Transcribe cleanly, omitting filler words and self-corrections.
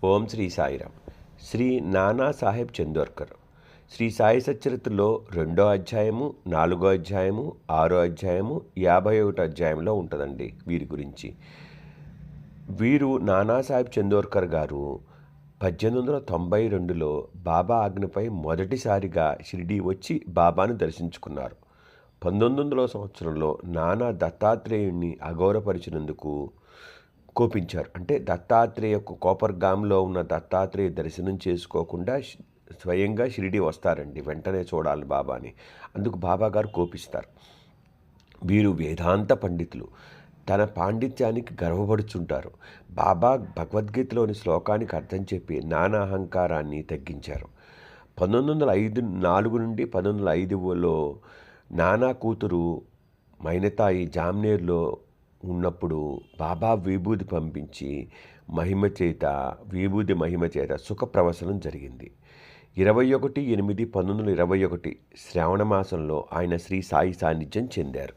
ఓం శ్రీ సాయిరామ్. శ్రీ నానా సాహెబ్ చందోర్కర్ శ్రీ సాయి సచ్చరిత్రలో 2వ అధ్యాయము, 4వ అధ్యాయము, 6వ అధ్యాయము, 51వ అధ్యాయంలో ఉంటుందండి వీరి గురించి. వీరు నానాసాహెబ్ చందోర్కర్ గారు 1892లో బాబా ఆజ్ఞపై మొదటిసారిగా షిరిడీ వచ్చి బాబాను దర్శించుకున్నారు. 1900 సంవత్సరంలో నానా దత్తాత్రేయుణ్ణి అగౌరవపరిచినందుకు కోపించారు. అంటే దత్తాత్రేయ కోపర్గాంలో ఉన్న దత్తాత్రేయ దర్శనం చేసుకోకుండా స్వయంగా షిరిడి వస్తారండి, వెంటనే చూడాలి బాబాని. అందుకు బాబా గారు కోపిస్తారు. వీరు వేదాంత పండితులు, తన పాండిత్యానికి గర్వపడుచుంటారు. బాబా భగవద్గీతలోని శ్లోకానికి అర్థం చెప్పి నానా అహంకారాన్ని తగ్గించారు. 1904 నుండి 1905లో నానా కూతురు మైనతాయి జామ్నేర్లో ఉన్నప్పుడు బాబా విభూది పంపించి విభూది మహిమ చేత సుఖ ప్రవసనం జరిగింది. 21/8/1921 శ్రావణ మాసంలో ఆయన శ్రీ సాయి సాన్నిధ్యం చెందారు.